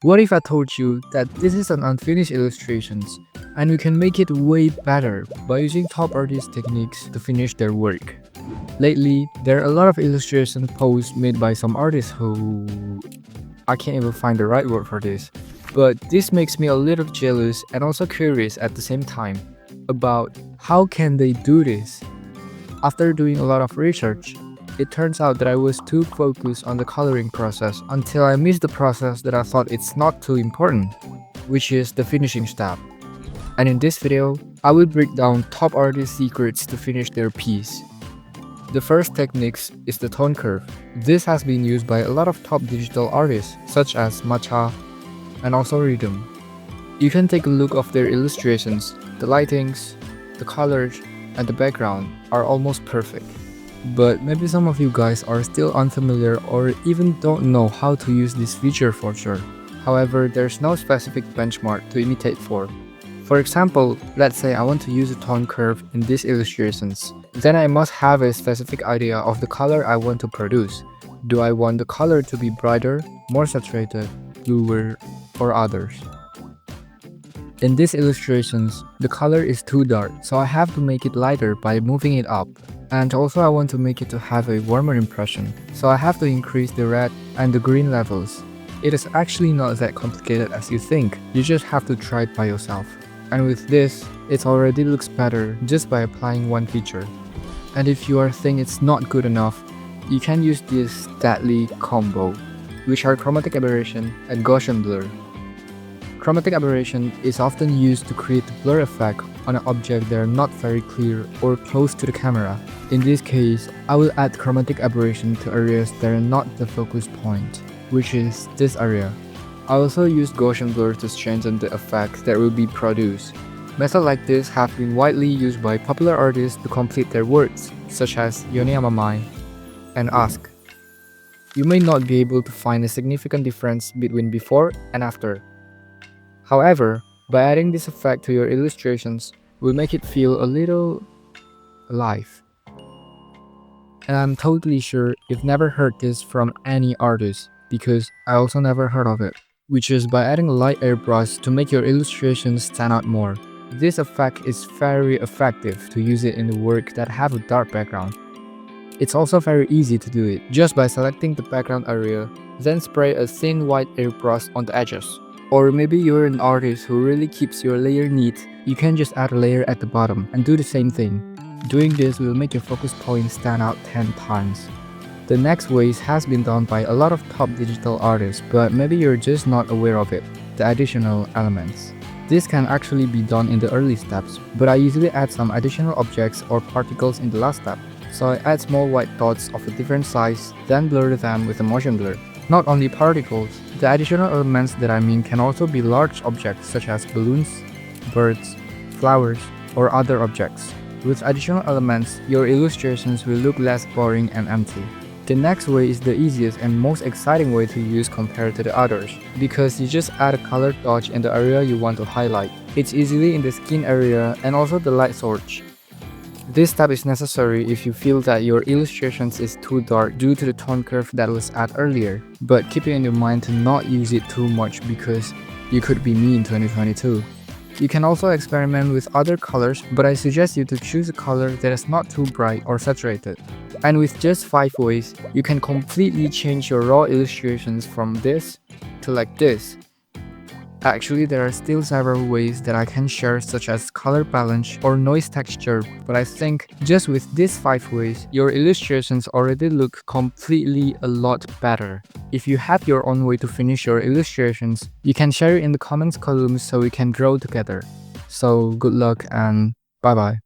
What if I told you that this is an unfinished illustrations and we can make it way better by using top artist techniques to finish their work? Lately, there are a lot of illustration posts made by some artists who... I can't even find the right word for this. But this makes me a little jealous and also curious at the same time about how can they do this. After doing a lot of research, it turns out that I was too focused on the coloring process until I missed the process that I thought it's not too important, which is the finishing step. And in this video, I will break down top artist secrets to finish their piece. The first technique is the tone curve. This has been used by a lot of top digital artists such as Matcha and also Rhythm. You can take a look of their illustrations. The lightings, the colors, and the background are almost perfect. But maybe some of you guys are still unfamiliar or even don't know how to use this feature for sure. However, there's no specific benchmark to imitate for. For example, let's say I want to use a tone curve in these illustrations. Then I must have a specific idea of the color I want to produce. Do I want the color to be brighter, more saturated, bluer, or others? In these illustrations, the color is too dark, so I have to make it lighter by moving it up. And also I want to make it to have a warmer impression, so I have to increase the red and the green levels. It is actually not that complicated as you think, you just have to try it by yourself. And with this, it already looks better just by applying one feature. And if you are thinking it's not good enough, you can use this deadly combo, which are chromatic aberration and Gaussian blur. Chromatic aberration is often used to create the blur effect on an object that are not very clear or close to the camera. In this case, I will add chromatic aberration to areas that are not the focus point, which is this area. I also use Gaussian blur to strengthen the effect that will be produced. Methods like this have been widely used by popular artists to complete their works, such as Yone and Ask. You may not be able to find a significant difference between before and after. However, by adding this effect to your illustrations will make it feel a little alive. And I'm totally sure you've never heard this from any artist, because I also never heard of it, which is by adding a light airbrush to make your illustrations stand out more. This effect is very effective to use it in the work that have a dark background. It's also very easy to do it, just by selecting the background area, then spray a thin white airbrush on the edges. Or maybe you're an artist who really keeps your layer neat, you can just add a layer at the bottom and do the same thing. Doing this will make your focus point stand out 10 times. The next ways has been done by a lot of top digital artists, but maybe you're just not aware of it, the additional elements. This can actually be done in the early steps, but I usually add some additional objects or particles in the last step. So I add small white dots of a different size, then blur them with a motion blur. Not only particles, the additional elements that I mean can also be large objects such as balloons, birds, flowers, or other objects. With additional elements, your illustrations will look less boring and empty. The next way is the easiest and most exciting way to use compared to the others, because you just add a colored dodge in the area you want to highlight. It's easily in the skin area and also the light source. This step is necessary if you feel that your illustrations is too dark due to the tone curve that was added earlier, but keep it in your mind to not use it too much because you could be me in 2022. You can also experiment with other colors, but I suggest you to choose a color that is not too bright or saturated. And with just 5 ways, you can completely change your raw illustrations from this to like this. Actually, there are still several ways that I can share, such as color balance or noise texture, but I think just with these 5 ways, your illustrations already look completely a lot better. If you have your own way to finish your illustrations, you can share it in the comments column so we can grow together. So good luck and bye bye.